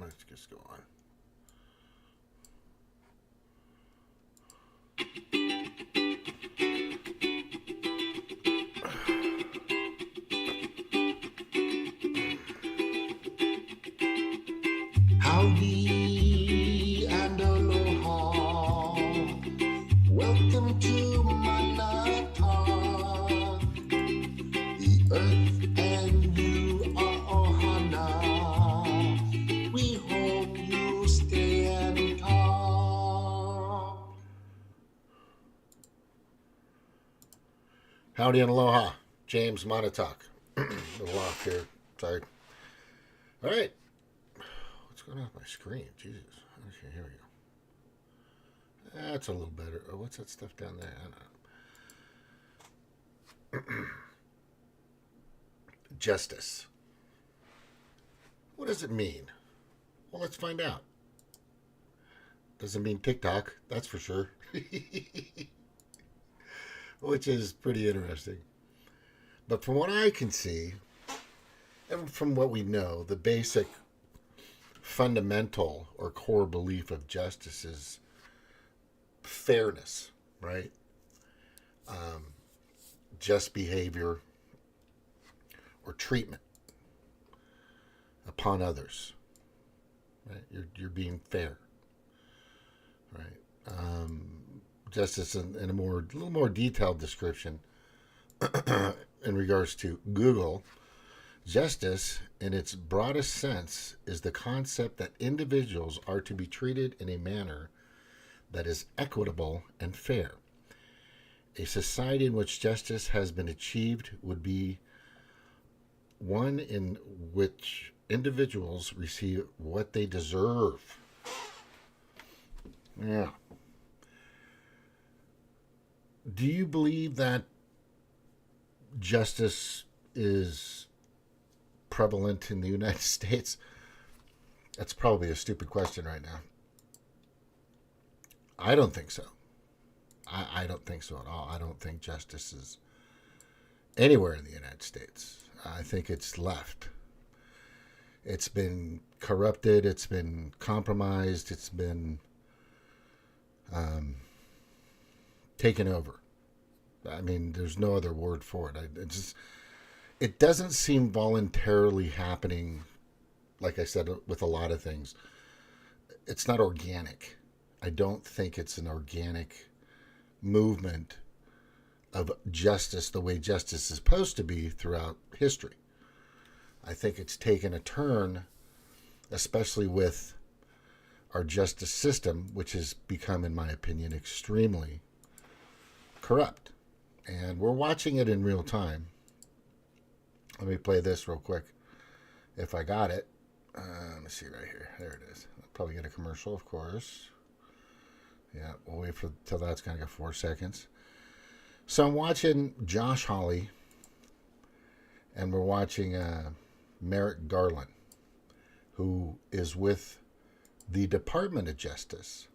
Let's just go on. Howdy and aloha. Welcome to my talk. The earth and you are ohana. We hope you stay and talk. Howdy and aloha. James Montauk. A little off here. Sorry. All right. What's going on with my screen? Jesus. Okay, here we go. That's a little better. Oh, what's that stuff down there? I don't know. Justice. What does it mean? Well, let's find out. Doesn't mean TikTok, that's for sure. Which is pretty interesting. But from what I can see, and from what we know, the basic fundamental or core belief of justice is fairness, right? Just behavior or treatment upon others, right? You're being fair, right? Justice in a little more detailed description in regards to Google. Justice, in its broadest sense, is the concept that individuals are to be treated in a manner that is equitable and fair. A society in which justice has been achieved would be one in which individuals receive what they deserve. Yeah. Do you believe that justice is prevalent in the United States? That's probably a stupid question right now. I don't think so. I don't think so at all. I don't think justice is anywhere in the United States. I think it's left. It's been corrupted. It's been compromised. It's been taken over. I mean, there's no other word for it. It doesn't seem voluntarily happening, like I said, with a lot of things. It's not organic. I don't think it's an organic movement of justice the way justice is supposed to be throughout history. I think it's taken a turn, especially with our justice system, which has become, in my opinion, extremely corrupt. And we're watching it in real time. Let me play this real quick. If I got it. Let me see right here. There it is. I'll probably get a commercial, of course. Yeah, we'll wait till that's going to go 4 seconds. So I'm watching Josh Hawley, and we're watching Merrick Garland, who is with the Department of Justice.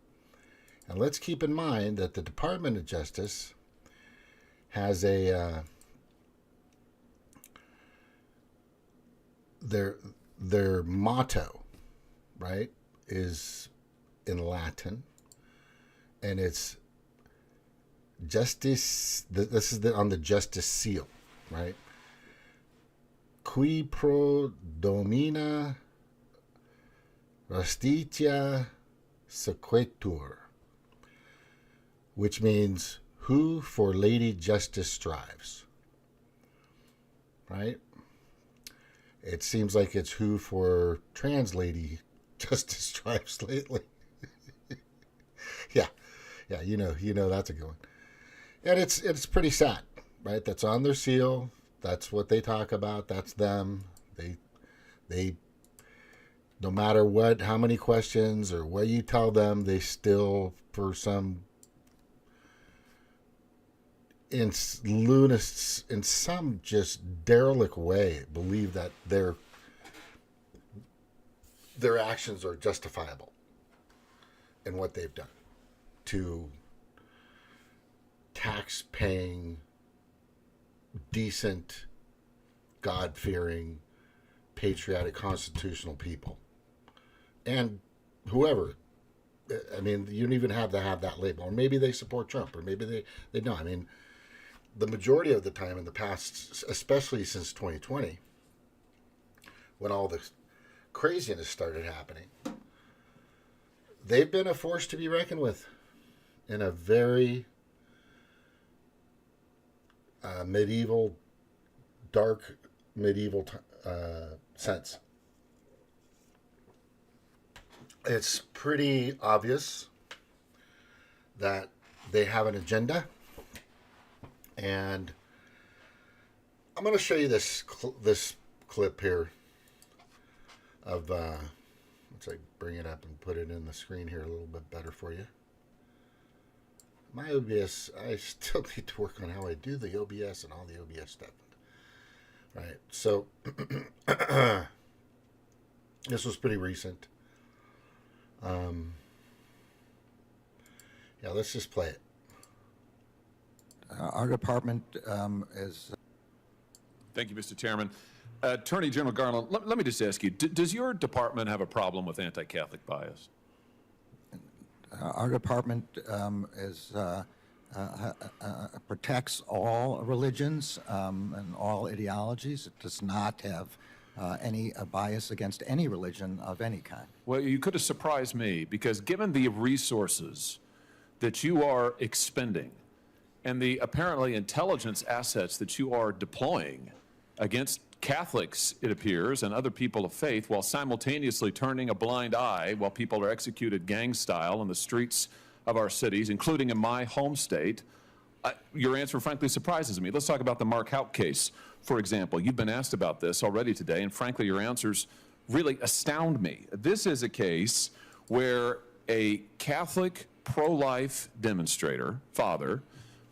And let's keep in mind that the Department of Justice has a their motto, right, is in Latin, and it's justice. This is on the justice seal, right? Qui pro domina justitia sequitur, which means who for Lady Justice strives, right? It seems like it's who for trans Lady Justice strives lately. yeah, you know that's a good one. And it's pretty sad, right? That's on their seal. That's what they talk about. That's them. They no matter how many questions or what you tell them, they still, for some in some just derelict way, believe that their actions are justifiable in what they've done to tax-paying, decent, God-fearing, patriotic, constitutional people. and whoever. I mean, you don't even have to have that label. Or maybe they support Trump, or maybe they don't. I mean, the majority of the time in the past, especially since 2020, when all the craziness started happening, they've been a force to be reckoned with in a very dark medieval sense. It's pretty obvious that they have an agenda, and I'm going to show you this clip here of let's bring it up and put it in the screen here a little bit better for you. My OBS, I still need to work on how I do the OBS and all the OBS stuff. Right, so this was pretty recent. Yeah, let's just play it. Our department is... Thank you, Mr. Chairman. Attorney General Garland, let me just ask you, does your department have a problem with anti-Catholic bias? Our department protects all religions and all ideologies. It does not have any bias against any religion of any kind. Well, you could have surprised me, because given the resources that you are expending and the apparently intelligence assets that you are deploying against Catholics, it appears, and other people of faith, while simultaneously turning a blind eye while people are executed gang style in the streets of our cities, including in my home state, your answer frankly surprises me. Let's talk about the Mark Houck case, for example. You've been asked about this already today, and frankly, your answers really astound me. This is a case where a Catholic pro-life demonstrator, father,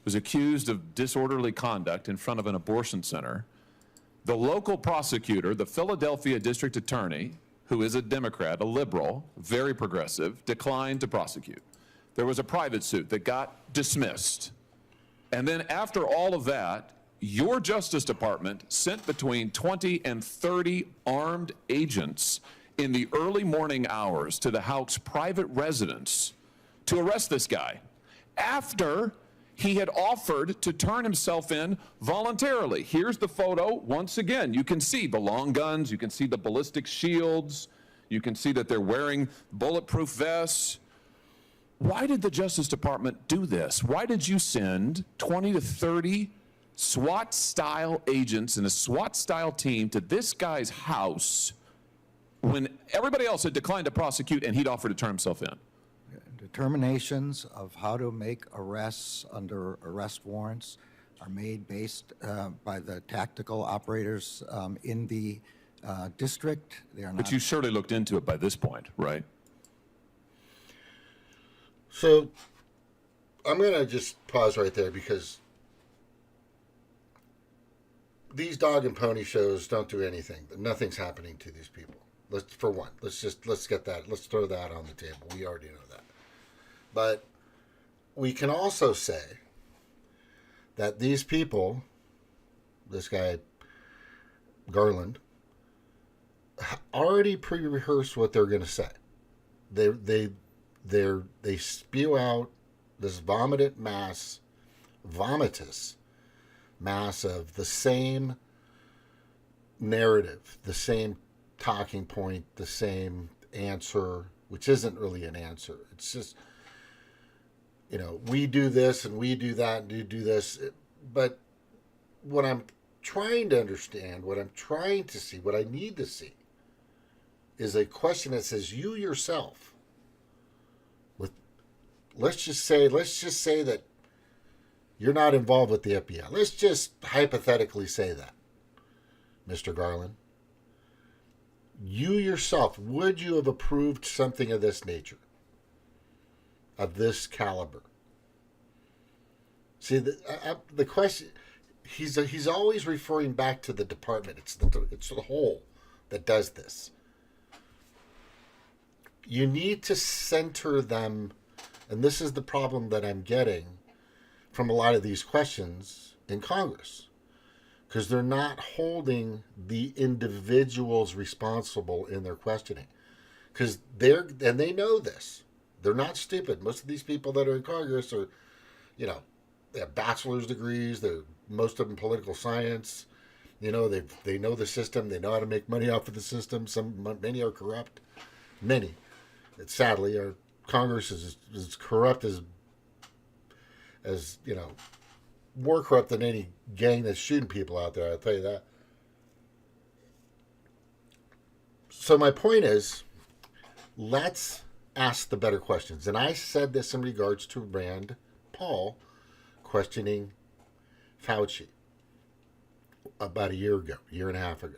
was accused of disorderly conduct in front of an abortion center. The local prosecutor, the Philadelphia district attorney, who is a Democrat, a liberal, very progressive, declined to prosecute. There was a private suit that got dismissed. And then after all of that, your Justice Department sent between 20 and 30 armed agents in the early morning hours to the Houck's private residence to arrest this guy after he had offered to turn himself in voluntarily. Here's the photo. Once again, you can see the long guns, you can see the ballistic shields, you can see that they're wearing bulletproof vests. Why did the Justice Department do this? Why did you send 20 to 30 SWAT-style agents and a SWAT-style team to this guy's house when everybody else had declined to prosecute and he'd offered to turn himself in? Determinations of how to make arrests under arrest warrants are made based by the tactical operators in the district. They are not. But you surely looked into it by this point, right? So I'm going to just pause right there, because these dog and pony shows don't do anything. Nothing's happening to these people. Let's throw that on the table. We already know that. But we can also say that these people, this guy Garland, already pre-rehearsed what they're going to say. They spew out this vomitous mass of the same narrative, the same talking point, the same answer, which isn't really an answer. It's just, we do this and we do that and you do this. But what I'm trying to understand, what I'm trying to see, what I need to see is a question that says you yourself, let's just say that you're not involved with the FBI. Let's just hypothetically say that, Mr. Garland. You yourself, would you have approved something of this nature, of this caliber? See, the question, he's always referring back to the department. It's the whole that does this. You need to center them, and this is the problem that I'm getting from a lot of these questions in Congress, because they're not holding the individuals responsible in their questioning. because they know this. They're not stupid. Most of these people that are in Congress are, they have bachelor's degrees. Most of them political science. They know the system. They know how to make money off of the system. Many are corrupt. Many. Sadly, our Congress is as corrupt as more corrupt than any gang that's shooting people out there. I'll tell you that. So my point is, let's ask the better questions. And I said this in regards to Rand Paul questioning Fauci about a year and a half ago.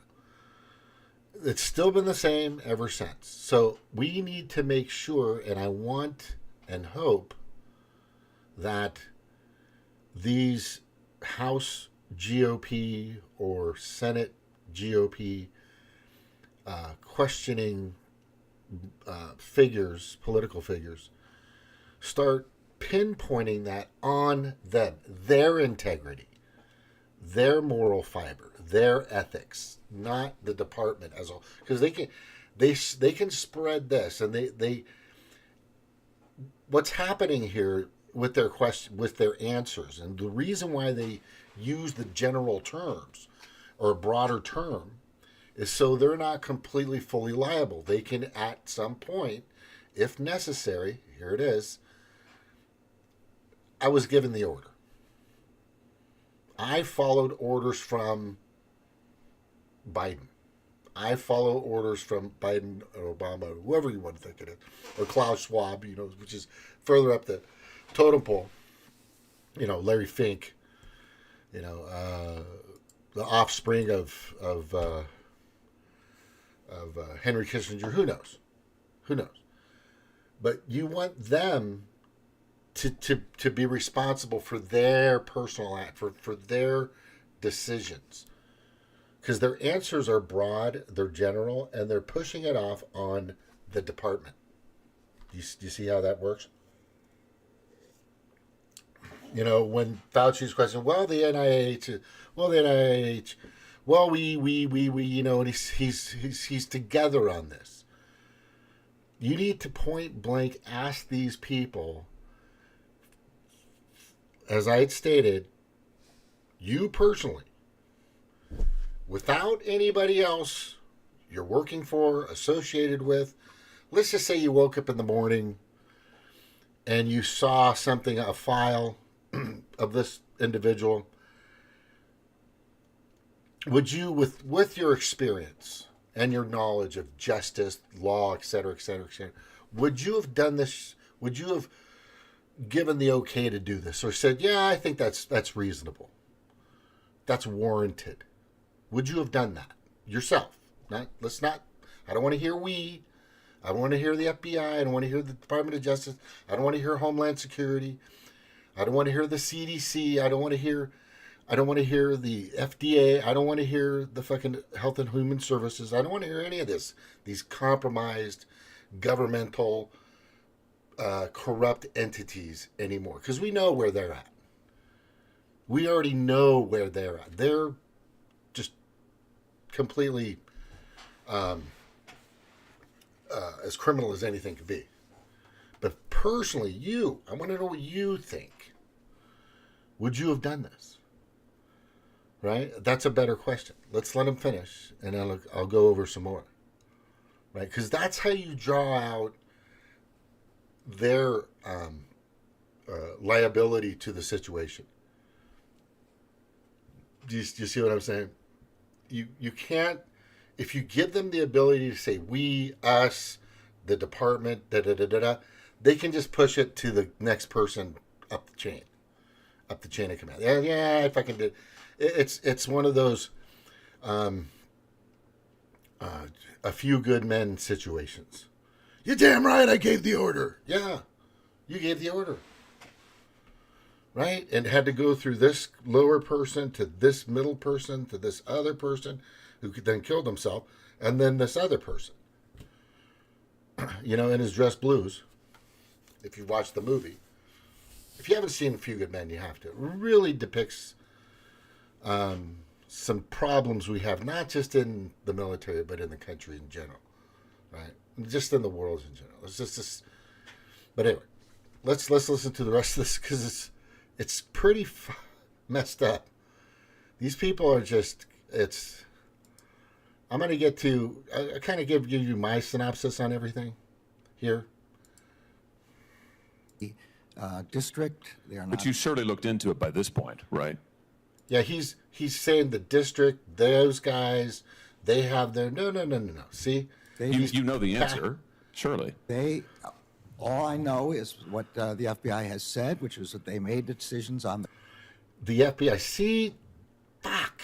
It's still been the same ever since. So we need to make sure, and I want and hope that these House GOP or Senate GOP questioning political figures, start pinpointing that on them, their integrity, their moral fiber, their ethics, not the department as a whole. Because they can spread this, and they what's happening here with their answers, and the reason why they use the general terms or a broader term is so they're not completely fully liable. They can at some point, if necessary, here it is, I was given the order. I followed orders from Biden. I follow orders from Biden or Obama, whoever you want to think it is, or Klaus Schwab, which is further up the totem pole. Larry Fink, the offspring of Henry Kissinger. Who knows? But you want them to be responsible for their personal act, for their decisions. Because their answers are broad, they're general, and they're pushing it off on the department. Do you see how that works? When Fauci's question, the NIH, and he's together on this. You need to point blank ask these people, as I had stated, you personally, without anybody else you're working for, associated with. Let's just say you woke up in the morning and you saw something, a file of this individual. Would you, with your experience and your knowledge of justice, law, et cetera, would you have done this? Would you have given the okay to do this, or said, yeah, I think that's reasonable, that's warranted? Would you have done that yourself? I don't want to hear we. I don't want to hear the FBI. I don't want to hear the Department of Justice. I don't want to hear Homeland Security. I don't want to hear the CDC. I don't want to hear the FDA. I don't want to hear the fucking Health and Human Services. I don't want to hear any of this. These compromised governmental corrupt entities anymore. Because we know where they're at. We already know where they're at. They're just completely as criminal as anything could be. But personally, I want to know what you think. Would you have done this? Right? That's a better question. Let's let him finish, and I'll go over some more. Right? Because that's how you draw out their liability to the situation. Do you see what I'm saying? You can't, if you give them the ability to say we, us, the department, they can just push it to the next person up the chain of command. Yeah, if I can do it. It's one of those a few good men situations. You're damn right I gave the order. Yeah, you gave the order. Right? And had to go through this lower person to this middle person to this other person who then killed himself, and then this other person. In his Dress Blues, if you watch the movie. If you haven't seen A Few Good Men, you have to. It really depicts some problems we have, not just in the military, but in the country in general. Right? just in the world in general. It's just this. But anyway, let's listen to the rest of this because it's pretty messed up. These people are just I'm going to get to. I kind of give you my synopsis on everything here. District, they are not. But you surely looked into it by this point, right? Yeah, he's saying the district, those guys, they have their no. See, You know the answer, surely. All I know is what the FBI has said, which is that they made decisions on the FBI. See, fuck.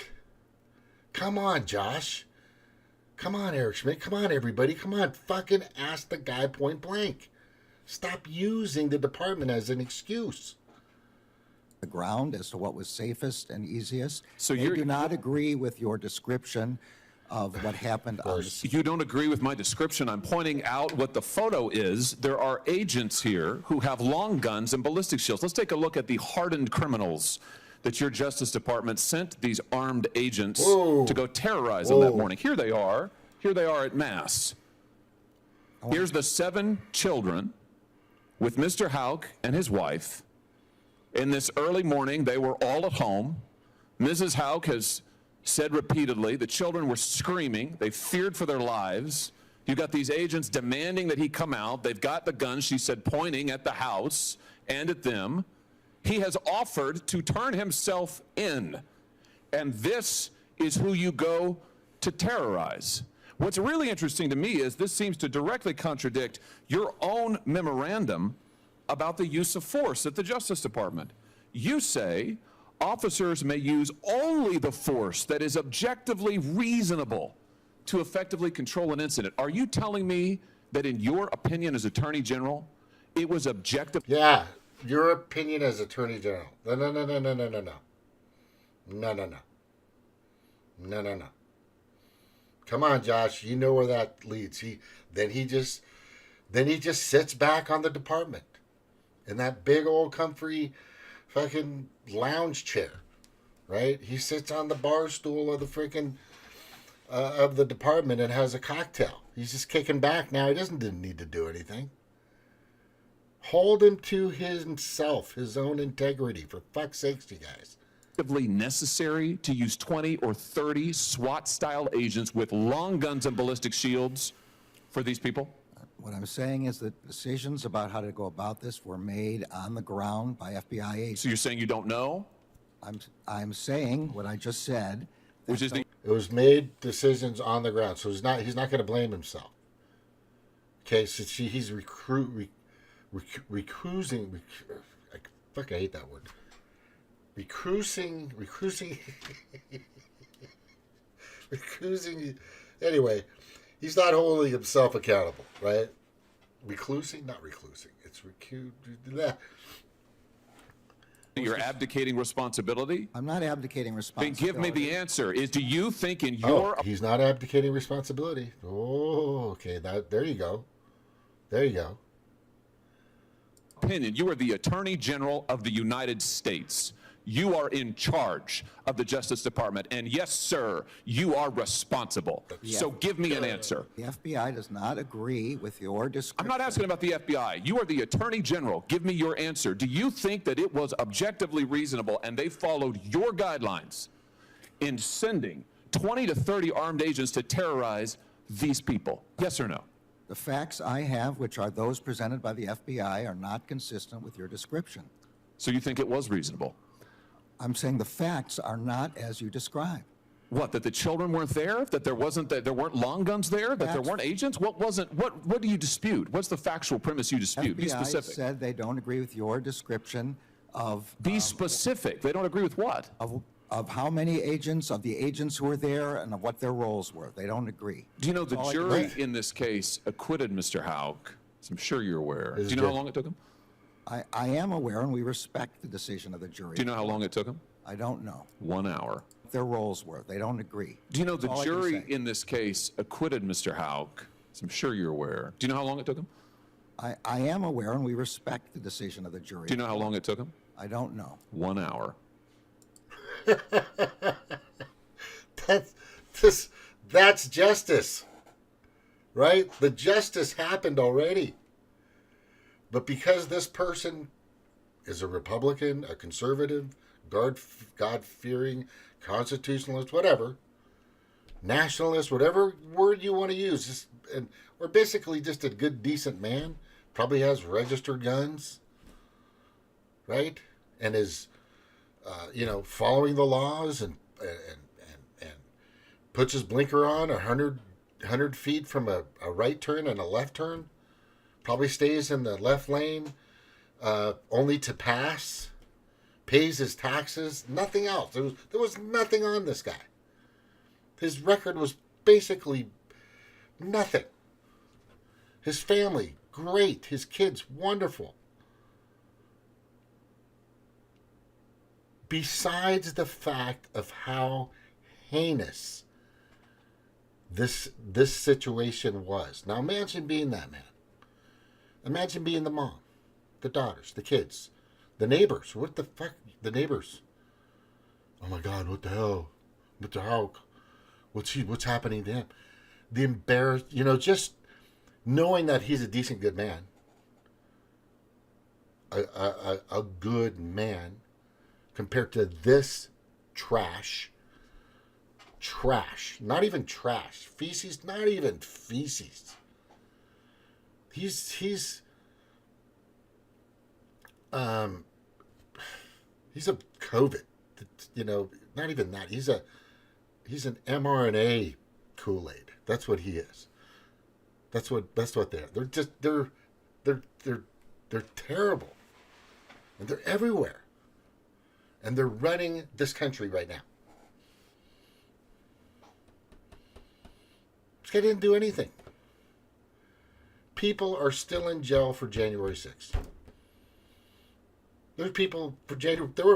Come on, Josh. Come on, Eric Schmidt. Come on, everybody. Come on, fucking ask the guy point blank. Stop using the department as an excuse. the ground as to what was safest and easiest. So they you do not agree with your description of what happened on the scene. You don't agree with my description. I'm pointing out what the photo is. There are agents here who have long guns and ballistic shields. Let's take a look at the hardened criminals that your Justice Department sent these armed agents to go terrorize them that morning. Here they are. Here they are at Mass. Here's the 7 children with Mr. Houck and his wife. In this early morning, they were all at home. Mrs. Houck has said repeatedly the children were screaming. They feared for their lives. You got these agents demanding that he come out. They've got the guns, she said, pointing at the house and at them. He has offered to turn himself in. And this is who you go to terrorize. What's really interesting to me is this seems to directly contradict your own memorandum about the use of force at the Justice Department. You say officers may use only the force that is objectively reasonable to effectively control an incident. Are you telling me that in your opinion as Attorney General, it was objective? Yeah, your opinion as Attorney General. No. Come on, Josh. You know where that leads. He just sits back on the department in that big old comfy fucking lounge chair, right? He sits on the bar stool of the freaking of the department and has a cocktail. He's just kicking back now. He didn't need to do anything. Hold him to himself, his own integrity, for fuck's sakes, you guys. Necessary to use 20 or 30 SWAT-style agents with long guns and ballistic shields for these people? What I'm saying is that decisions about how to go about this were made on the ground by FBI agents. So you're saying you don't know? I'm saying what I just said. Which is the It was made decisions on the ground, so he's not going to blame himself. Okay, so he's recruiting. Fuck, I hate that word. Recruiting. Anyway, he's not holding himself accountable, right? Not reclusing. It's You're abdicating responsibility? I'm not abdicating Then responsibility. give me the answer. Do you think in your he's not abdicating responsibility. Oh, okay. There you go. opinion, you are the Attorney General of the United States. You are in charge of the Justice Department. And yes, sir, you are responsible. So give me an answer. The FBI does not agree with your description. I'm not asking about the FBI. You are the Attorney General. Give me your answer. Do you think that it was objectively reasonable and they followed your guidelines in sending 20 to 30 armed agents to terrorize these people? Yes or no? The facts I have, which are those presented by the FBI, are not consistent with your description. So you think it was reasonable? I'm saying the facts are not as you describe. What, that the children weren't there? That there weren't long guns there? That there weren't agents? What do you dispute? What's the factual premise you dispute? Be FBI specific. said they don't agree with your description of Be specific. They don't agree with what? of how many agents, of the agents who were there, and of what their roles were. They don't agree. Do you know the all I jury can say. in this case acquitted Mr. Houck? As I'm sure you're aware. Do you know how long it took him? I am aware, and we respect the decision of the jury. Do you know how long it took him? I don't know. 1 hour. Their roles were. They don't agree. Do you know the That's all I can jury say. in this case acquitted Mr. Houck? As I'm sure you're aware. Do you know how long it took him? I am aware, and we respect the decision of the jury. Do you know how long it took him? I don't know. 1 hour. That's justice. right? The justice happened already. But because this person is a Republican, a conservative, God-fearing, constitutionalist, whatever, nationalist, whatever word you want to use, or basically just a good, decent man, probably has registered guns, right? And is, following the laws and puts his blinker on 100 feet from a right turn and a left turn, probably stays in the left lane only to pass, pays his taxes, nothing else. There was nothing on this guy. His record was basically nothing. His family, great. His kids, wonderful. Besides the fact of how heinous this situation was. Now imagine being that man. Imagine being the mom, the daughters, the kids, the neighbors. What the fuck? The neighbors. Oh my God, what the hell? What the hell? What's happening to him? The embarrassed, just knowing that he's a decent, good man. A good man compared to this trash. Trash. Not even trash. Feces, not even feces. He's a COVID, not even that. He's an mRNA Kool-Aid. That's what he is. That's what they are. They're terrible. And they're everywhere. And they're running this country right now. This guy didn't do anything. People are still in jail for January 6th. There were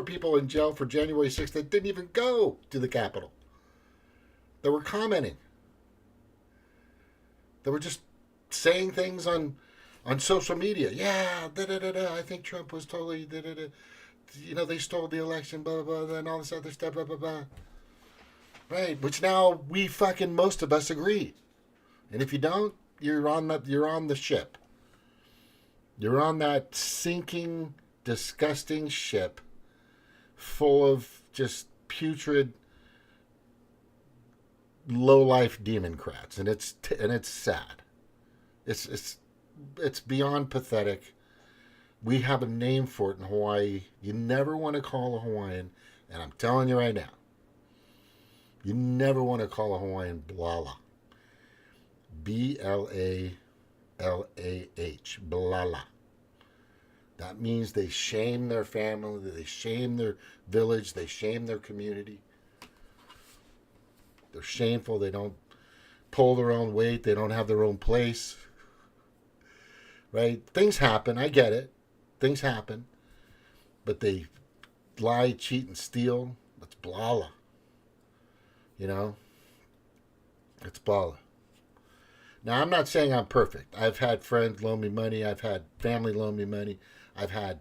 people in jail for January 6th that didn't even go to the Capitol. They were commenting. They were just saying things on social media. Yeah, I think Trump was totally they stole the election, blah blah blah, and all this other stuff, blah blah blah. Right, which now most of us agree. And if you don't, you're on the ship. You're on that sinking, disgusting ship full of just putrid, low-life democrats, and it's sad. It's beyond pathetic. We have a name for it in Hawaii. You never want to call a Hawaiian, and I'm telling you right now, you never want to call a Hawaiian blala. Blalah. Blala. That means they shame their family, they shame their village, they shame their community. They're shameful. They don't pull their own weight. They don't have their own place. Right? Things happen. I get it. Things happen. But they lie, cheat, and steal. That's blala. It's blala. Now, I'm not saying I'm perfect. I've had friends loan me money. I've had family loan me money. I've had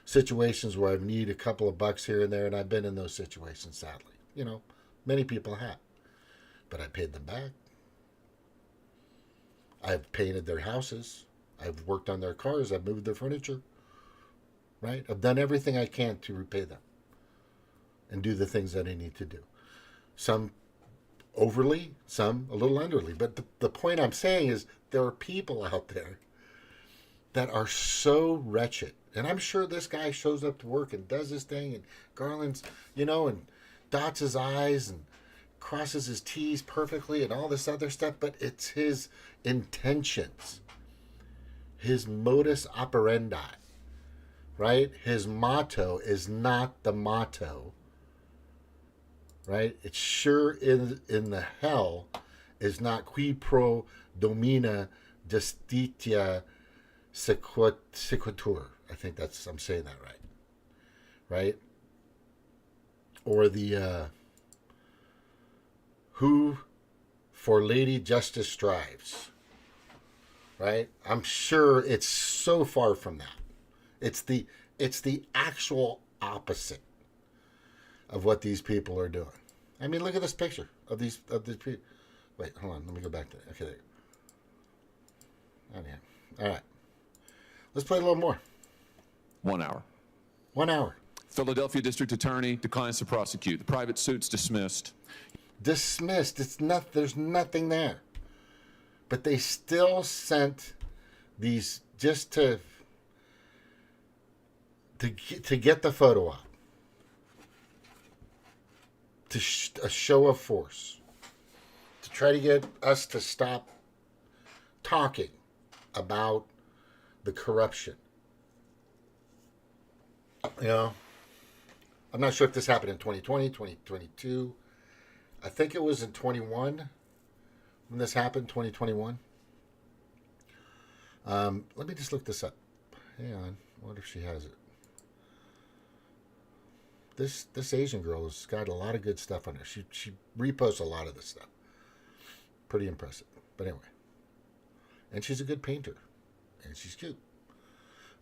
situations where I've needed a couple of bucks here and there, and I've been in those situations, sadly. Many people have. But I paid them back. I've painted their houses. I've worked on their cars. I've moved their furniture. Right? I've done everything I can to repay them and do the things that I need to do. Some overly, some a little underly. But the point I'm saying is there are people out there that are so wretched. And I'm sure this guy shows up to work and does his thing and garlands, and dots his I's and crosses his T's perfectly and all this other stuff. But it's his intentions, his modus operandi, right? His motto is not the motto. Right? It's sure in the hell is not qui pro domina justitia sequitur. I think I'm saying that right. Right? Or the who for Lady Justice strives. Right? I'm sure it's so far from that. It's the actual opposite of what these people are doing. I mean, look at this picture of these people. Wait, hold on. Let me go back to that. Okay, there. Anyhow. All right. Let's play a little more. 1 hour. 1 hour. Philadelphia District Attorney declines to prosecute. The private suit's dismissed. Dismissed. There's nothing there. But they still sent these just to get the photo op. A show of force. To try to get us to stop talking about the corruption. You know, I'm not sure if this happened in 2020, 2022. I think it was in 21 when this happened, 2021. Let me just look this up. Hang on. I wonder if she has it. This Asian girl has got a lot of good stuff on her. She reposts a lot of this stuff. Pretty impressive. But anyway. And she's a good painter. And she's cute.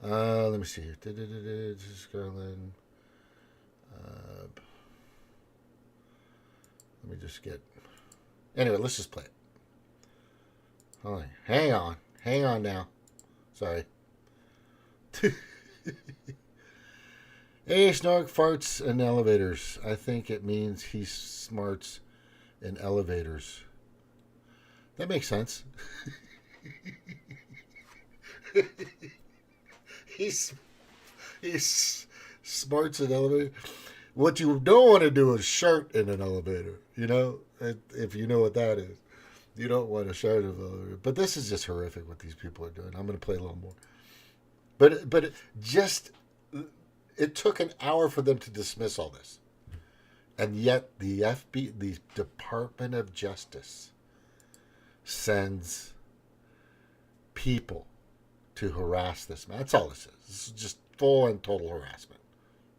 Let me see here. This is Garland. Let me just get... Anyway, let's just play it. Hold on. Hang on now. Sorry. Hey, Snark farts in elevators. I think it means he smarts in elevators. That makes sense. He's smarts in elevator. What you don't want to do is shart in an elevator. You know, if you know what that is, you don't want to shart in an elevator. But this is just horrific what these people are doing. I'm going to play a little more. But it took an hour for them to dismiss all this, and yet the Department of Justice, sends people to harass this man. That's all this is. This is just full and total harassment.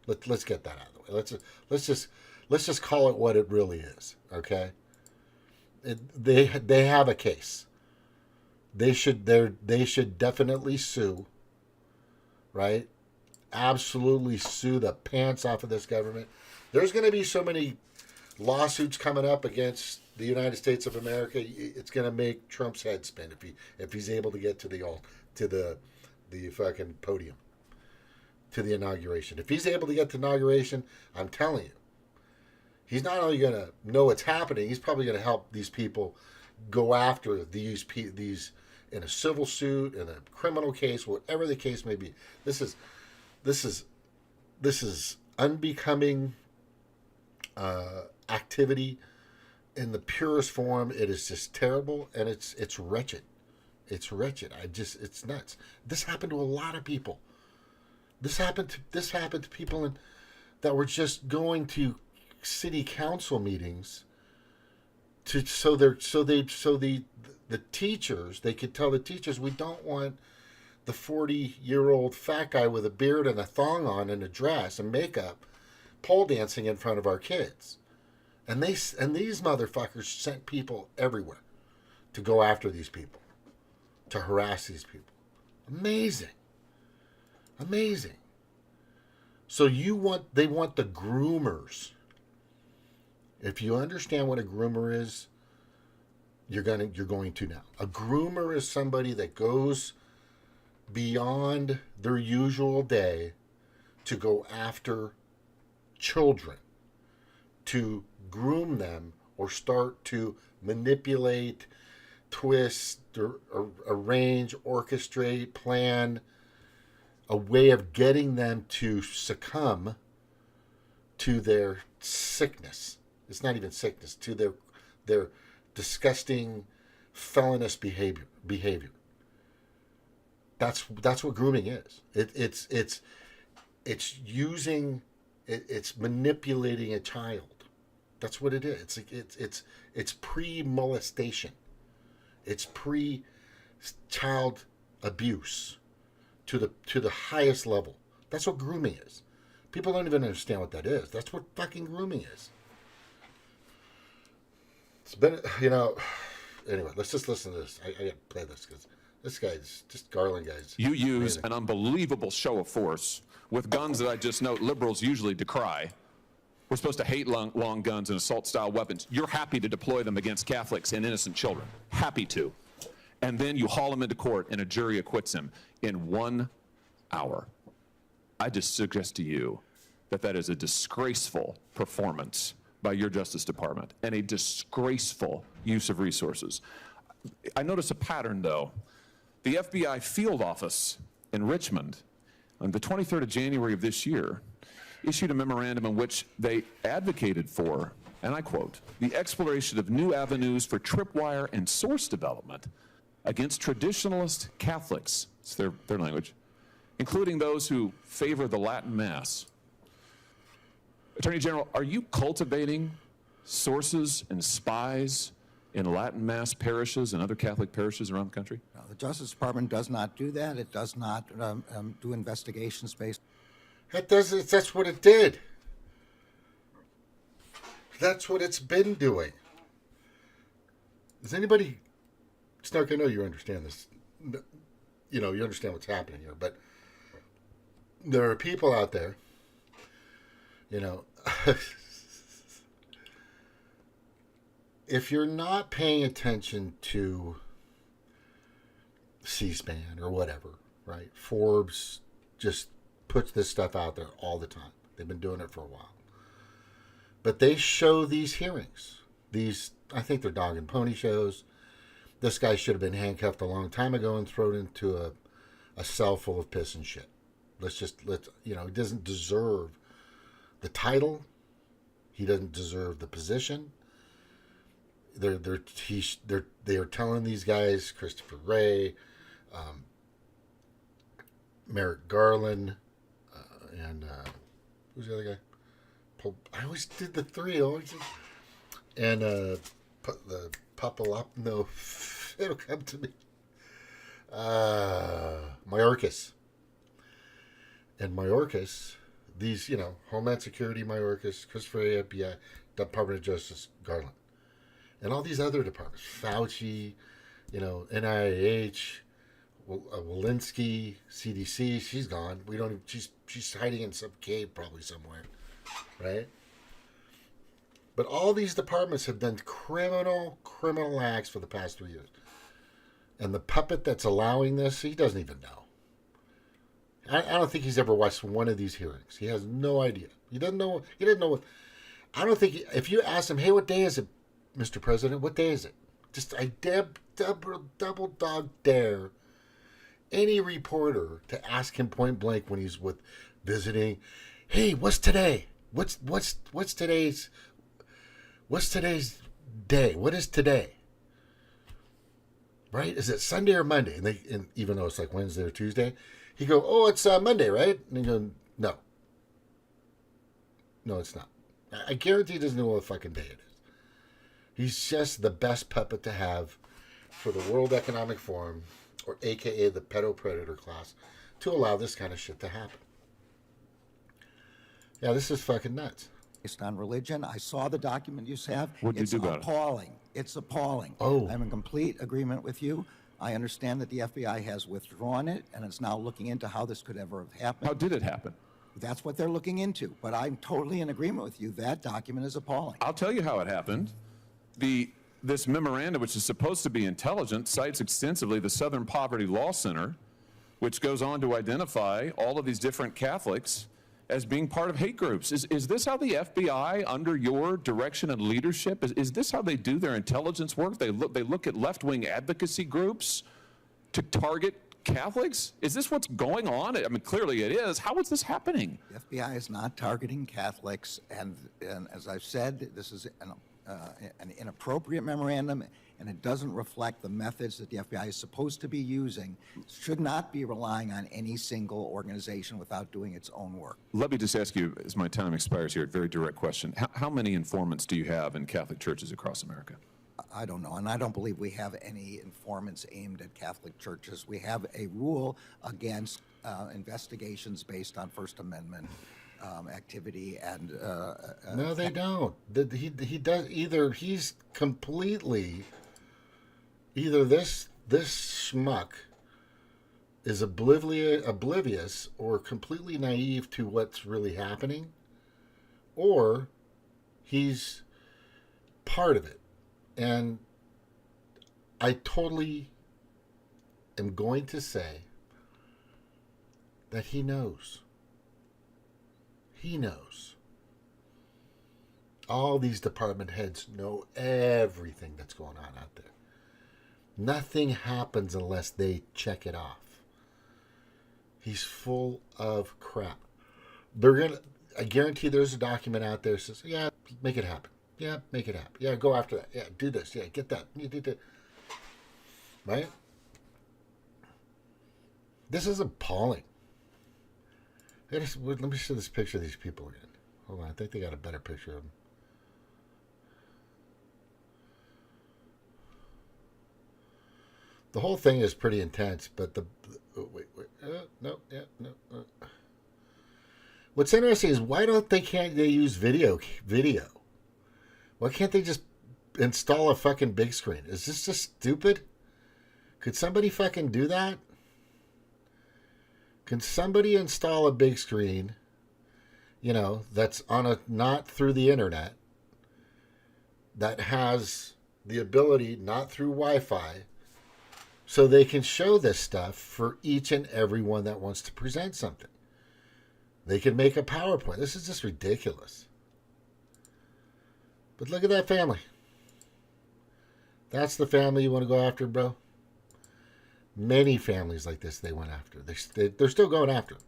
Let's get that out of the way. Let's just call it what it really is. Okay. They have a case. They should definitely sue. Right. Absolutely sue the pants off of this government. There's going to be so many lawsuits coming up against the United States of America. It's going to make Trump's head spin if he's able to get to the fucking podium, to the inauguration. If he's able to get to inauguration, I'm telling you, he's not only going to know what's happening, he's probably going to help these people go after these in a civil suit, in a criminal case, whatever the case may be. This is unbecoming activity in the purest form. It is just terrible, and it's wretched. It's wretched. It's nuts. This happened to a lot of people. This happened to people that were just going to city council meetings so the teachers, they could tell the teachers, we don't want the 40-year-old fat guy with a beard and a thong on and a dress and makeup pole dancing in front of our kids. And these motherfuckers sent people everywhere to go after these people, to harass these people. Amazing. So they want the groomers. If you understand what a groomer is, you're going to now. A groomer is somebody that goes beyond their usual day to go after children, to groom them or start to manipulate, twist, or arrange, orchestrate, plan a way of getting them to succumb to their sickness. It's not even sickness, to their disgusting, felonious behavior. That's what grooming is. It's manipulating a child. That's what it is. It's pre-molestation. It's pre-child abuse to the highest level. That's what grooming is. People don't even understand what that is. That's what fucking grooming is. It's been, anyway, let's just listen to this. I got to play this because this guy's just Garland guys. You use an unbelievable show of force with guns that I just note liberals usually decry. We're supposed to hate long guns and assault-style weapons. You're happy to deploy them against Catholics and innocent children. Happy to. and then you haul him into court and a jury acquits him in 1 hour. I just suggest to you that that is a disgraceful performance by your Justice Department and a disgraceful use of resources. I notice a pattern, though. The FBI field office in Richmond, on the 23rd of January of this year, issued a memorandum in which they advocated for, and I quote, the exploration of new avenues for tripwire and source development against traditionalist Catholics, it's their language, including those who favor the Latin Mass. Attorney General, are you cultivating sources and spies in Latin Mass parishes and other Catholic parishes around the country? No, the Justice Department does not do that. It does not do investigations based. That's what it did. That's what it's been doing. Does anybody, Snark, I know you understand this. You understand what's happening here, but there are people out there, if you're not paying attention to C-SPAN or whatever, right? Forbes just puts this stuff out there all the time. They've been doing it for a while. But they show these hearings. I think they're dog and pony shows. This guy should have been handcuffed a long time ago and thrown into a cell full of piss and shit. He doesn't deserve the title. He doesn't deserve the position. They're telling these guys, Christopher Wray, Merrick Garland, and who's the other guy? I always did the three. And the Papalop. No, it'll come to me. Mayorkas. And Mayorkas, these, Homeland Security, Mayorkas, Christopher Wray, FBI, Department of Justice, Garland. And all these other departments, Fauci, NIH, Walensky, CDC, she's gone. She's hiding in some cave probably somewhere, right? But all these departments have done criminal acts for the past 3 years. And the puppet that's allowing this, he doesn't even know. I don't think he's ever watched one of these hearings. He has no idea. He doesn't know what. I don't think, if you ask him, hey, what day is it, Mr. President? What day is it? Just, I double dog dare any reporter to ask him point blank when he's visiting, hey, what's today? What's today's day? What is today? Right? Is it Sunday or Monday? And even though it's like Wednesday or Tuesday, he go, oh, it's Monday, right? And he go, no, it's not. I guarantee he doesn't know what fucking day it is. He's just the best puppet to have for the World Economic Forum, or AKA the pedo-predator class, to allow this kind of shit to happen. Yeah, this is fucking nuts. Based on religion. I saw the document you have. What'd you do about it? It's appalling. It's appalling. Oh. I'm in complete agreement with you. I understand that the FBI has withdrawn it, and it's now looking into how this could ever have happened. How did it happen? That's what they're looking into. But I'm totally in agreement with you. That document is appalling. I'll tell you how it happened. This memorandum, which is supposed to be intelligent, cites extensively the Southern Poverty Law Center, which goes on to identify all of these different Catholics as being part of hate groups. Is this how the FBI, under your direction and leadership, is this how they do their intelligence work? They look at left-wing advocacy groups to target Catholics? Is this what's going on? I mean, clearly it is. How is this happening? The FBI is not targeting Catholics, and as I've said, this is an inappropriate memorandum, and it doesn't reflect the methods that the FBI is supposed to be using. It should not be relying on any single organization without doing its own work. Let me just ask you, as my time expires here, a very direct question. How many informants do you have in Catholic churches across America? I don't know, and I don't believe we have any informants aimed at Catholic churches. We have a rule against investigations based on First Amendment activity, and no, they don't. He does he's completely either this schmuck is oblivious or completely naive to what's really happening, or he's part of it. And I totally am going to say that he knows. He knows. All these department heads know everything that's going on out there. Nothing happens unless they check it off. He's full of crap. I guarantee there's a document out there that says, yeah, make it happen. Yeah, make it happen. Yeah, go after that. Yeah, do this. Yeah, get that. You did that. Right? This is appalling. Let me show this picture of these people again. Hold on, I think they got a better picture of them. The whole thing is pretty intense, but no. What's interesting is why can't they use video? Why can't they just install a fucking big screen? Is this just stupid? Could somebody fucking do that? Can somebody install a big screen, that's not through the internet, that has the ability, not through Wi-Fi, so they can show this stuff for each and every one that wants to present something? They can make a PowerPoint. This is just ridiculous. But look at that family. That's the family you want to go after, bro? Many families like this they went after. They're still going after them.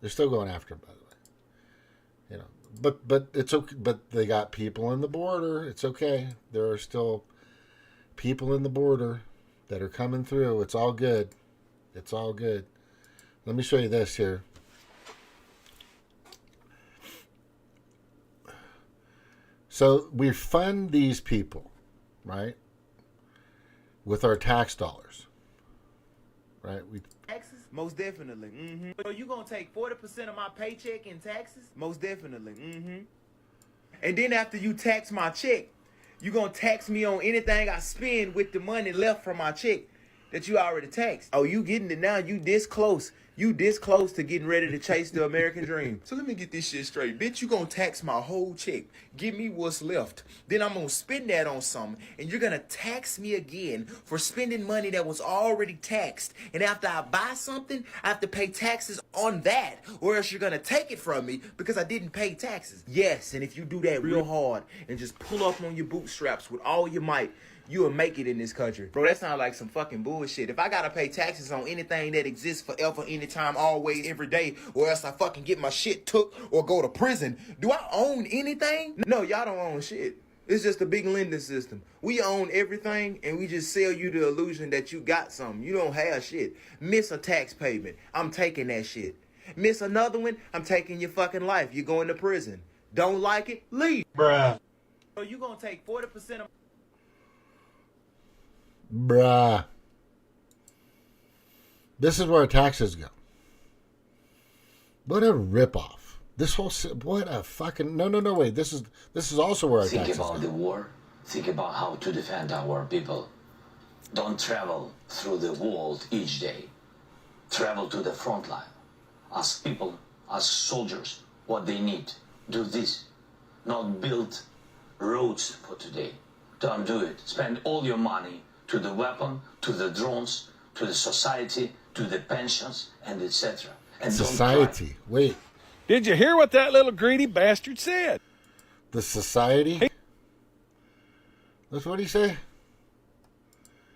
They're still going after them, by the way. But it's okay. But they got people in the border. It's okay. There are still people in the border that are coming through. It's all good. It's all good. Let me show you this here. So we fund these people, right, with our tax dollars, right? Taxes? Most definitely. Mm-hmm. So you gonna take 40% of my paycheck in taxes? Most definitely. Mm-hmm. And then after you tax my check, you gonna tax me on anything I spend with the money left from my check that you already taxed. Oh, you getting it now? You this close. You this close to getting ready to chase the American dream. So let me get this shit straight. Bitch, you gonna tax my whole check. Give me what's left. Then I'm gonna spend that on something. And you're gonna tax me again for spending money that was already taxed. And after I buy something, I have to pay taxes on that. Or else you're gonna take it from me because I didn't pay taxes. Yes, and if you do that real hard and just pull up on your bootstraps with all your might, you'll make it in this country. Bro, that sounds like some fucking bullshit. If I gotta pay taxes on anything that exists forever, anytime, always, every day, or else I fucking get my shit took or go to prison, do I own anything? No, y'all don't own shit. It's just a big lending system. We own everything, and we just sell you the illusion that you got something. You don't have shit. Miss a tax payment, I'm taking that shit. Miss another one, I'm taking your fucking life. You're going to prison. Don't like it? Leave. Bruh. So you gonna take 40% of... Bruh. This is where our taxes go. What a ripoff. This whole... What a fucking... No, wait. This is also where our taxes go. Think about the war. Think about how to defend our people. Don't travel through the world each day. Travel to the front line. Ask people, ask soldiers what they need. Do this. Not build roads for today. Don't do it. Spend all your money to the weapon, to the drones, to the society, to the pensions, and etc. And society. Wait. Did you hear what that little greedy bastard said? The society? That's what he say?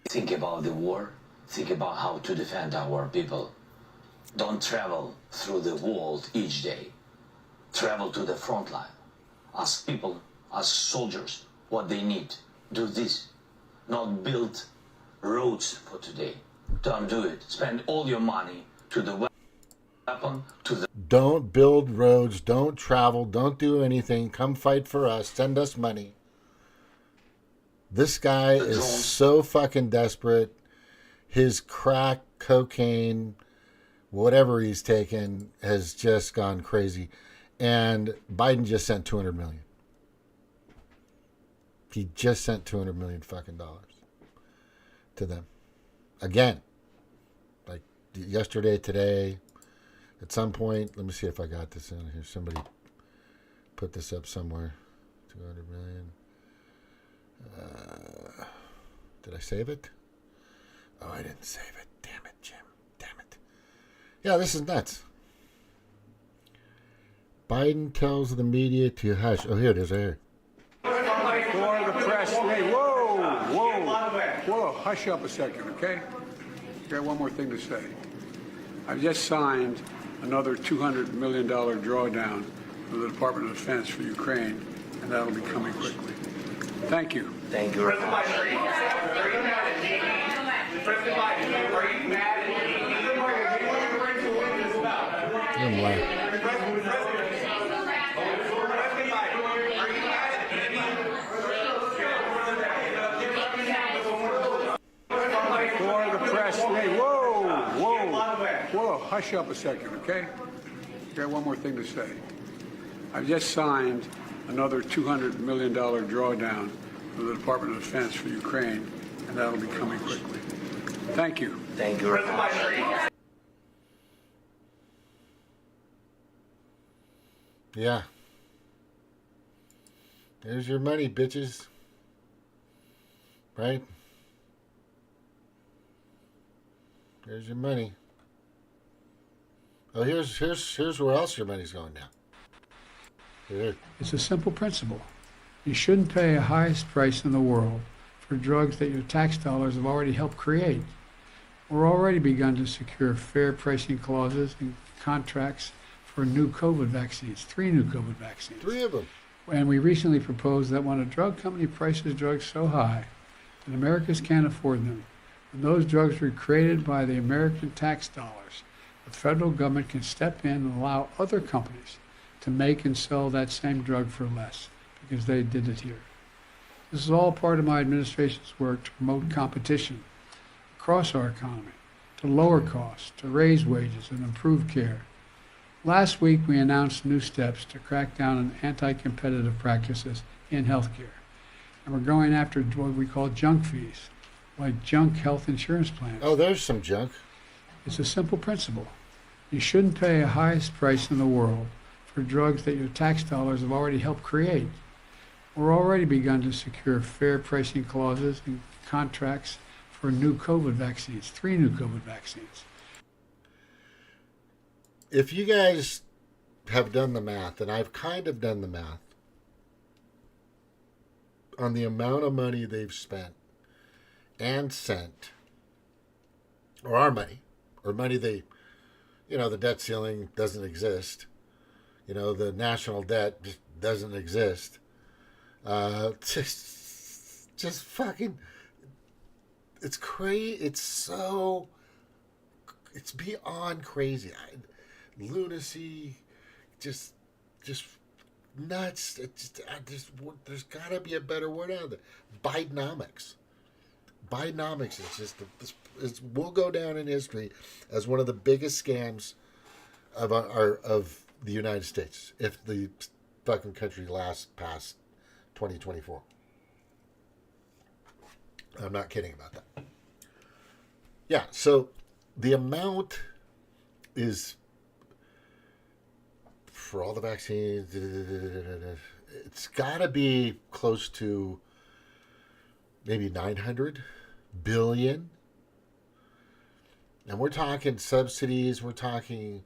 Think about the war. Think about how to defend our people. Don't travel through the world each day. Travel to the front line. Ask people, ask soldiers what they need. Do this. Not build roads for today. Don't do it. Spend all your money to the weapon, to the... Don't build roads. Don't travel. Don't do anything. Come fight for us. Send us money. This guy is so fucking desperate. His crack, cocaine, whatever he's taken has just gone crazy. And Biden just sent $200 million. He just sent $200 million fucking dollars to them. Again, like yesterday, today, at some point. Let me see if I got this in here. Somebody put this up somewhere. 200 million. Did I save it? Oh, I didn't save it. Damn it, Jim. Damn it. Yeah, this is nuts. Biden tells the media to hush. Oh, here it is, right here. For the press. Hey, whoa, hush up a second, okay? I got one more thing to say. I've just signed another $200 million drawdown from the Department of Defense for Ukraine, and that'll be coming quickly. Thank you. Thank you very much. President Biden, are you mad at me? I'm laughing. For the press. Hey, whoa, hush up a second, okay? I got one more thing to say. I've just signed another $200 million drawdown from the Department of Defense for Ukraine, and that'll be coming quickly. Thank you. Thank you very much. Yeah. There's your money, bitches. Right? There's your money. Oh, here's where else your money's going now. Here. It's a simple principle. You shouldn't pay the highest price in the world for drugs that your tax dollars have already helped create. We're already begun to secure fair pricing clauses and contracts for new COVID vaccines, 3 new COVID vaccines. 3 of them. And we recently proposed that when a drug company prices drugs so high that Americans can't afford them, when those drugs were created by the American tax dollars, the federal government can step in and allow other companies to make and sell that same drug for less, because they did it here. This is all part of my administration's work to promote competition across our economy, to lower costs, to raise wages, and improve care. Last week, we announced new steps to crack down on anti-competitive practices in healthcare. And we're going after what we call junk fees, like junk health insurance plans. Oh, there's some junk. It's a simple principle. You shouldn't pay the highest price in the world for drugs that your tax dollars have already helped create. We're already begun to secure fair pricing clauses and contracts for new COVID vaccines, 3 new COVID vaccines. If you guys have done the math, and I've kind of done the math, on the amount of money they've spent and sent, or our money, or money they, the debt ceiling doesn't exist. The national debt just doesn't exist. Just fucking, it's crazy. It's beyond crazy. Lunacy, just nuts. There's got to be a better word out of it. Bidenomics. Bidenomics is just will go down in history as one of the biggest scams of the United States if the fucking country lasts past 2024. I'm not kidding about that. Yeah, so the amount is, for all the vaccines, it's got to be close to maybe 900 billion. And we're talking subsidies, we're talking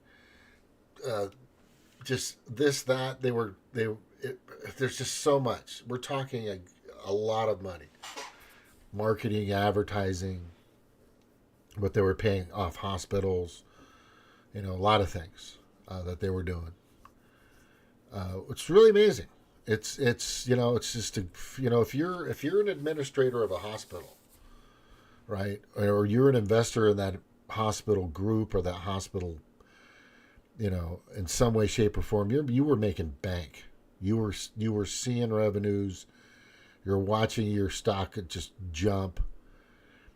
just this, that. There's just so much. We're talking a lot of money. Marketing, advertising, what they were paying off hospitals, a lot of things that they were doing. It's really amazing. It's just if you're an administrator of a hospital, right, or you're an investor in that hospital group or that hospital, in some way, shape, or form, you were making bank. You were seeing revenues. You're watching your stock just jump.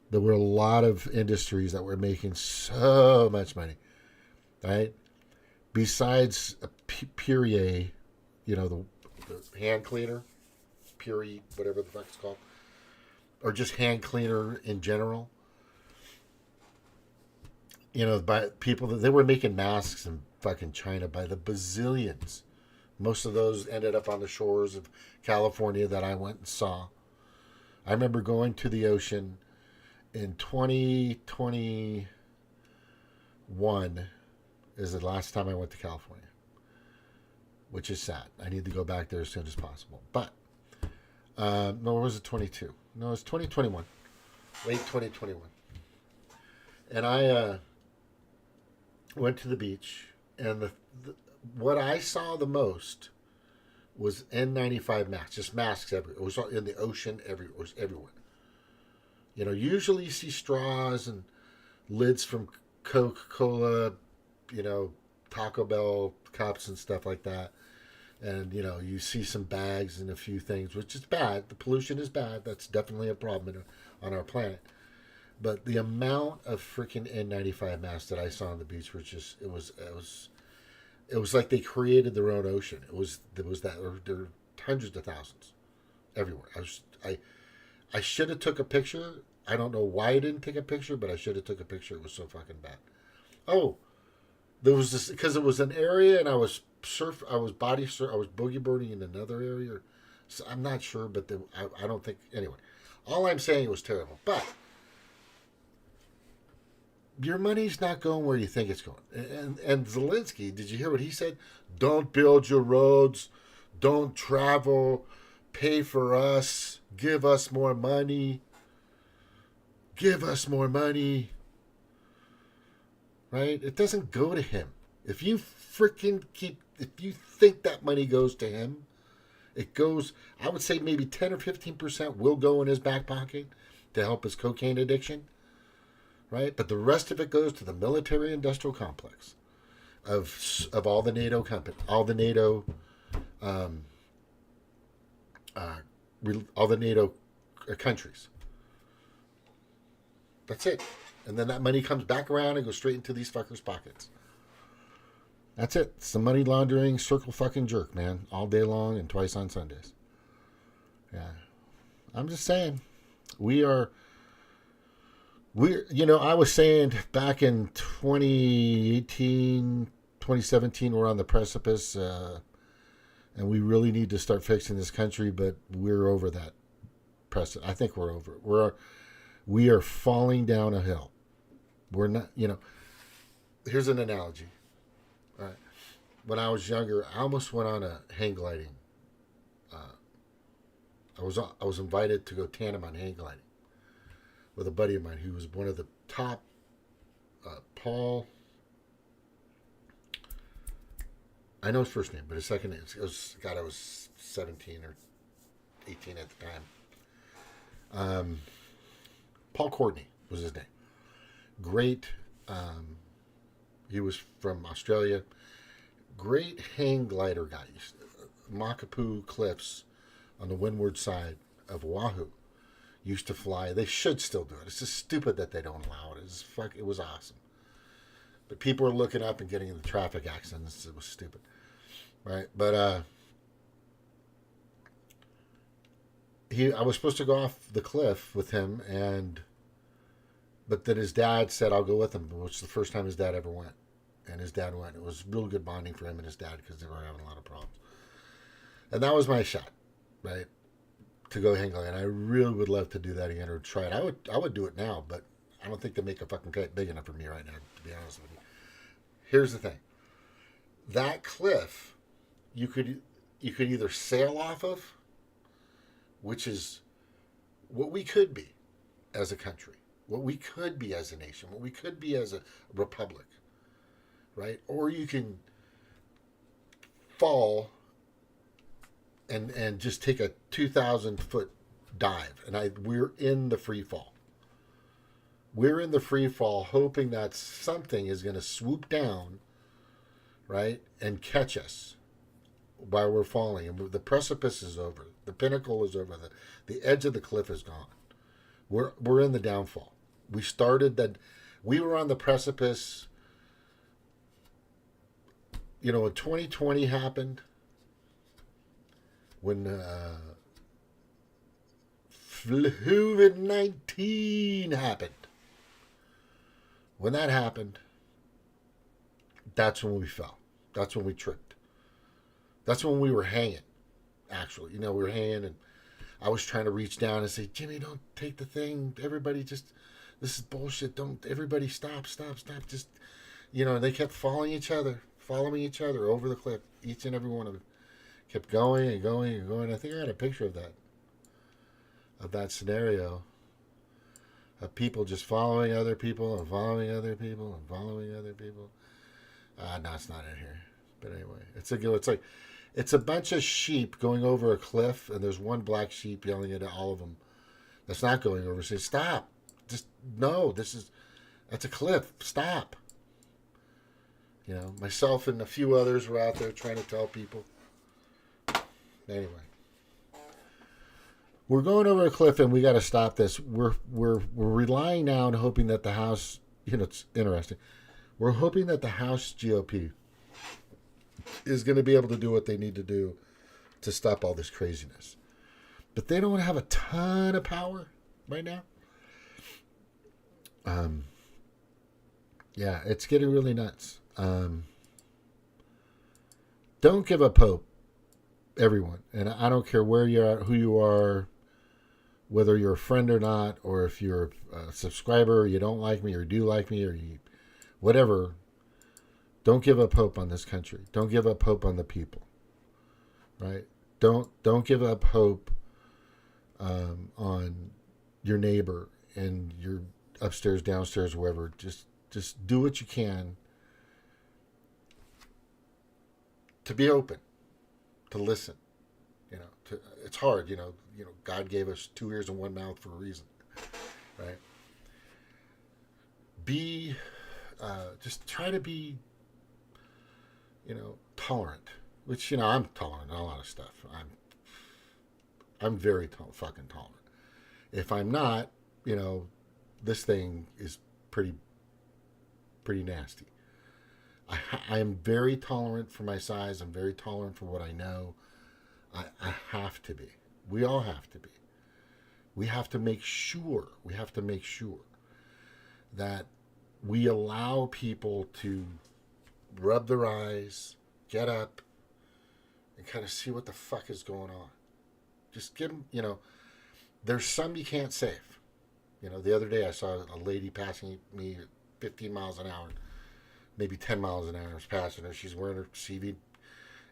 There were a lot of industries that were making so much money, right? Besides Puree, the hand cleaner, Puree, whatever the fuck it's called, or just hand cleaner in general. By people that they were making masks in fucking China by the bazillions. Most of those ended up on the shores of California that I went and saw. I remember going to the ocean in 2021 is the last time I went to California, which is sad. I need to go back there as soon as possible. But, no, was it 22? No, it's 2021. Late 2021. And I went to the beach, and what I saw the most was N95 masks, just masks everywhere. It was in the ocean, everywhere. It was everywhere. You know, usually you see straws and lids from Coca-Cola, you know, Taco Bell cups and stuff like that. And, you know, you see some bags and a few things, which is bad. The pollution is bad. That's definitely a problem on our planet. But the amount of freaking N95 masks that I saw on the beach was just, it was like they created their own ocean. There were hundreds of thousands everywhere. I should have took a picture. I don't know why I didn't take a picture, but I should have took a picture. It was so fucking bad. Oh, there was this, because it was an area, and I was boogie boarding in another area. So I'm not sure, but I don't think, anyway. All I'm saying, it was terrible. But your money's not going where you think it's going. And Zelensky, did you hear what he said? Don't build your roads. Don't travel. Pay for us. Give us more money. Give us more money. Right? It doesn't go to him. If you think that money goes to him, it goes, I would say maybe 10 or 15% will go in his back pocket to help his cocaine addiction. Right? But the rest of it goes to the military industrial complex of all the NATO countries. That's it. And then that money comes back around and goes straight into these fuckers' pockets. That's it. It's the money laundering circle fucking jerk, man. All day long and twice on Sundays. Yeah. I'm just saying. I was saying back in 2018, 2017, we're on the precipice, and we really need to start fixing this country, but we're over that precipice. I think we're over it. We are falling down a hill. We're not, here's an analogy. All right. When I was younger, I almost went on a hang gliding. I was invited to go tandem on hang gliding with a buddy of mine who was one of the top, Paul. I know his first name, but his second name I was 17 or 18 at the time. Paul Courtney was his name. Great. He was from Australia. Great hang glider guy. Makapu Cliffs on the windward side of Oahu. Used to fly. They should still do it. It's just stupid that they don't allow it. It was awesome. But people are looking up and getting into traffic accidents. It was stupid. Right? But I was supposed to go off the cliff with him, but then his dad said, I'll go with him, which was the first time his dad ever went. And his dad went. It was real good bonding for him and his dad because they were having a lot of problems. And that was my shot, right? To go hang gliding. I really would love to do that again or try it. I would do it now, but I don't think they make a fucking kite big enough for me right now, to be honest with you. Here's the thing. That cliff, you could either sail off of, which is what we could be as a country, what we could be as a nation, what we could be as a republic, right? Or you can fall and just take a 2,000-foot dive. And we're in the free fall. We're in the free fall hoping that something is going to swoop down, right, and catch us while we're falling. And the precipice is over. The pinnacle is over. The edge of the cliff is gone. We're in the downfall. We were on the precipice. When 2020 happened, when COVID-19 happened, when that happened, that's when we fell. That's when we tripped. That's when we were hanging, actually. We were hanging, and I was trying to reach down and say, Jimmy, don't take the thing. Everybody just This is bullshit. Don't everybody stop. Just, they kept following each other over the cliff. Each and every one of them kept going and going and going. I think I had a picture of that scenario of people just following other people and following other people and following other people. No, it's not in here. But anyway, it's a bunch of sheep going over a cliff, and there's one black sheep yelling at all of them that's not going over. Saying, "Stop! Just no! That's a cliff. Stop!" Myself and a few others were out there trying to tell people. Anyway, we're going over a cliff, and we got to stop this. We're relying now and hoping that the House. It's interesting. We're hoping that the House GOP is going to be able to do what they need to do to stop all this craziness. But they don't have a ton of power right now. Yeah, it's getting really nuts. Don't give up hope, everyone. And I don't care where you're at, who you are, whether you're a friend or not, or if you're a subscriber, or you don't like me, or do like me, or you, whatever. Don't give up hope on this country. Don't give up hope on the people. Right? Don't give up hope on your neighbor and your upstairs, downstairs, wherever. Just do what you can to be open, to listen. It's hard. God gave us 2 ears and 1 mouth for a reason, right? Just try to be, tolerant. Which I'm tolerant on a lot of stuff. I'm very fucking tolerant. If I'm not, this thing is pretty nasty. I am very tolerant for my size. I'm very tolerant for what I know. I have to be. We all have to be. We have to make sure that we allow people to rub their eyes, get up, and kind of see what the fuck is going on. Just give them, there's some you can't save. The other day I saw a lady passing me at 15 miles an hour, maybe 10 miles an hour. I was passing her. She's wearing her CV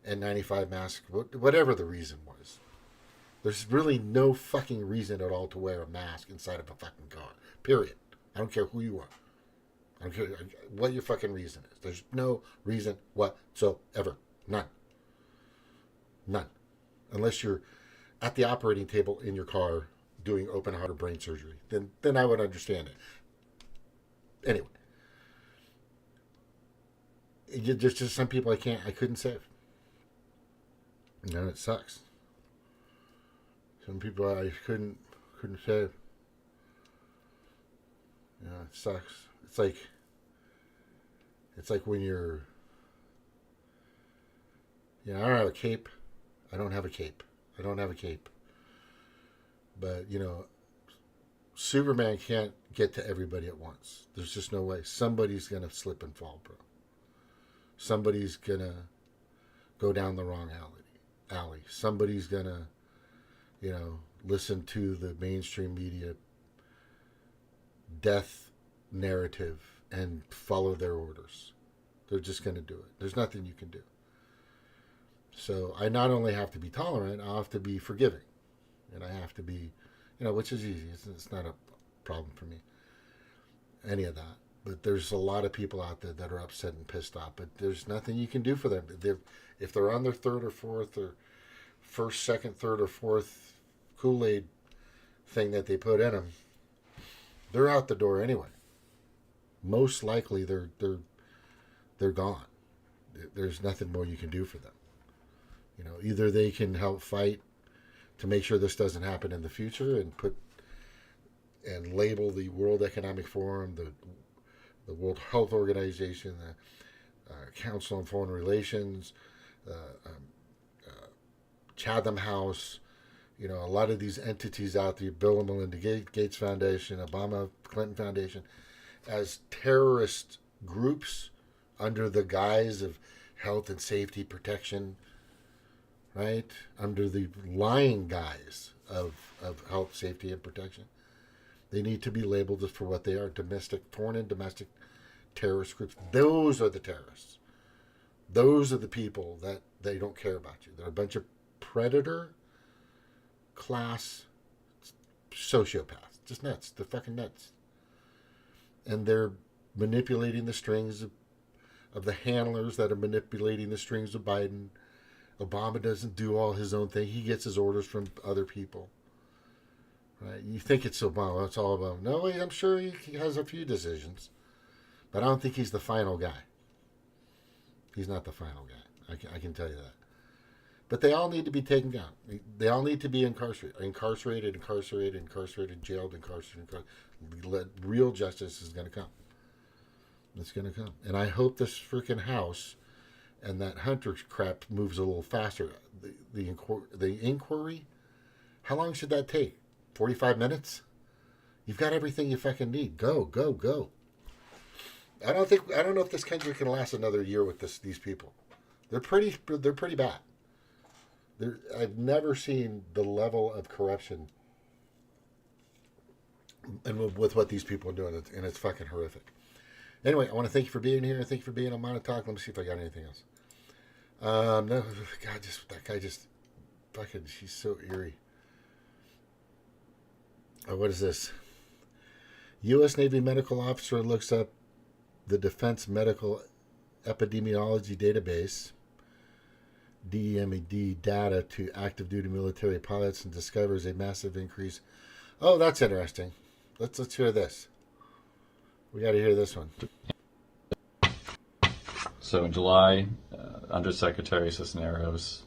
N95 mask, whatever the reason was. There's really no fucking reason at all to wear a mask inside of a fucking car. Period. I don't care who you are. I don't care what your fucking reason is. There's no reason whatsoever. None. Unless you're at the operating table in your car doing open heart or brain surgery. Then I would understand it. Anyway. There's just some people I couldn't save. It sucks. Some people I couldn't save. It sucks. It's like when you're, I don't have a cape. I don't have a cape. But, Superman can't get to everybody at once. There's just no way. Somebody's going to slip and fall, bro. Somebody's going to go down the wrong alley. Somebody's going to, listen to the mainstream media death narrative and follow their orders. They're just going to do it. There's nothing you can do. So I not only have to be tolerant, I have to be forgiving. And I have to be, which is easy. It's not a problem for me. Any of that. But there's a lot of people out there that are upset and pissed off. But there's nothing you can do for them. If they're on their third or fourth or first, second, third, or fourth Kool-Aid thing that they put in them, they're out the door anyway. Most likely they're gone. There's nothing more you can do for them. Either they can help fight to make sure this doesn't happen in the future and label the World Economic Forum, the World Health Organization, the Council on Foreign Relations, Chatham House, a lot of these entities out there, Bill and Melinda Gates Foundation, Obama Clinton Foundation, as terrorist groups under the guise of health and safety protection, right? Under the lying guise of health, safety, and protection. They need to be labeled for what they are: foreign and domestic terrorist groups. Those are the terrorists. Those are the people that they don't care about you. They're a bunch of predator class sociopaths. Just nuts. They're fucking nuts. And they're manipulating the strings of the handlers that are manipulating the strings of Biden. Obama doesn't do all his own thing. He gets his orders from other people. Right? You think it's Obama. It's all about. No, I'm sure he has a few decisions. But I don't think he's the final guy. He's not the final guy. I can tell you that. But they all need to be taken down. They all need to be incarcerated, jailed, incarcerated. Real justice is going to come. It's going to come. And I hope this freaking House and that Hunter crap moves a little faster. The inquiry, how long should that take? 45 minutes? You've got everything you fucking need. Go, go, go. I don't know if this country can last another year with these people. They're pretty bad. I've never seen the level of corruption and with what these people are doing, and it's fucking horrific. Anyway, I want to thank you for being here. Thank you for being on Monotalk. Let me see if I got anything else. No, God, that guy just fucking, she's so eerie. Oh, what is this? U.S. Navy medical officer looks up the Defense Medical Epidemiology Database, DEMED, data to active duty military pilots and discovers a massive increase. Oh, that's interesting. Let's hear this. We got to hear this one. So in July, Undersecretary Cisneros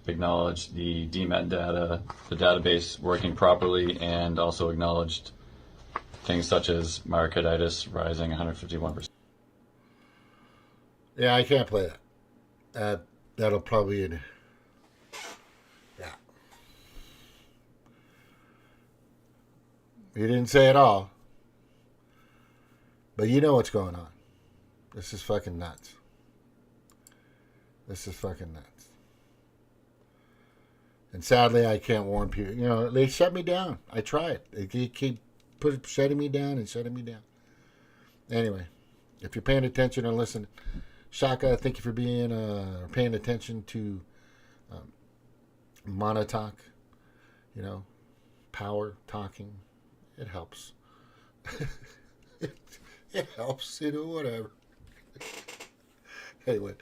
acknowledged the DMED data, the database working properly, and also acknowledged things such as myocarditis rising 151%. Yeah, I can't play that. That'll probably... Yeah. You didn't say it all. But you know what's going on. This is fucking nuts. This is fucking nuts. And sadly, I can't warn people. You know, they shut me down. I tried. They keep shutting me down and shutting me down. Anyway, if you're paying attention and listening, Shaka, thank you for being paying attention to Monotalk. You know, power talking. It helps. It helps, you know, whatever. Anyway,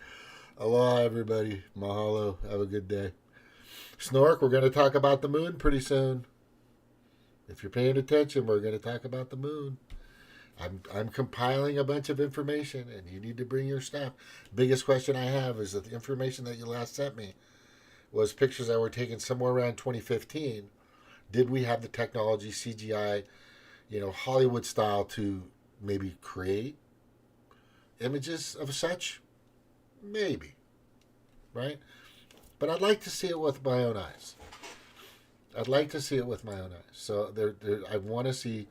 aloha, everybody. Mahalo. Have a good day. Snork, we're going to talk about the moon pretty soon. If you're paying attention, we're going to talk about the moon. I'm compiling a bunch of information, and you need to bring your stuff. Biggest question I have is that the information that you last sent me was pictures that were taken somewhere around 2015. Did we have the technology, CGI, you know, Hollywood style, to maybe create images of such? Maybe. Right? But I'd like to see it with my own eyes. So I want to see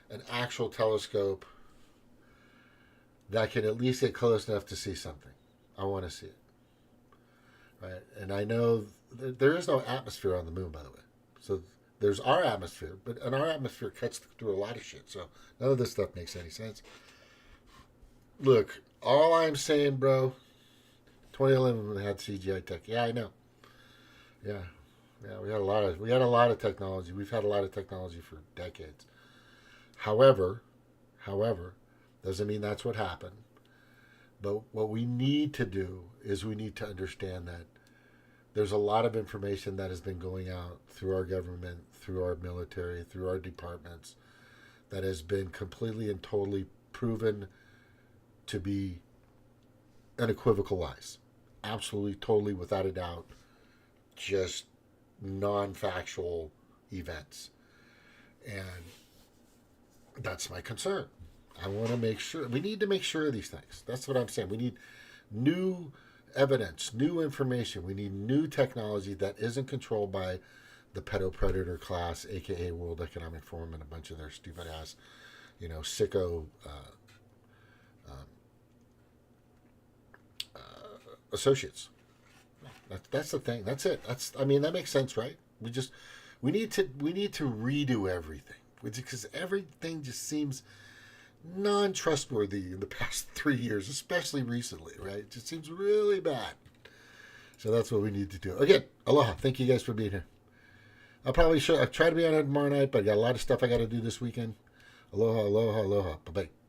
an actual telescope that can at least get close enough to see something. I want to see it. Right? And I know there is no atmosphere on the moon, by the way. So there's our atmosphere, and our atmosphere cuts through a lot of shit. So none of this stuff makes any sense. Look, all I'm saying, bro, 2011 we had CGI tech. Yeah, I know. Yeah, we had a lot of technology. We've had a lot of technology for decades. However, doesn't mean that's what happened. But what we need to do is we need to understand that there's a lot of information that has been going out through our government, through our military, through our departments, that has been completely and totally proven to be unequivocal lies. Absolutely, totally, without a doubt, just non-factual events. And that's my concern. I want to make sure. We need to make sure of these things. That's what I'm saying. We need new evidence, new information. We need new technology that isn't controlled by the pedo-predator class, a.k.a. World Economic Forum, and a bunch of their stupid-ass, you know, sicko associates. That's the thing. That's it. That makes sense, right? We need to redo everything because everything just seems non-trustworthy in the past 3 years, especially recently, right? It just seems really bad. So that's what we need to do. Again, aloha. Thank you guys for being here. I'll try to be on it tomorrow night, but I got a lot of stuff I got to do this weekend. Aloha, aloha, aloha. Bye-bye.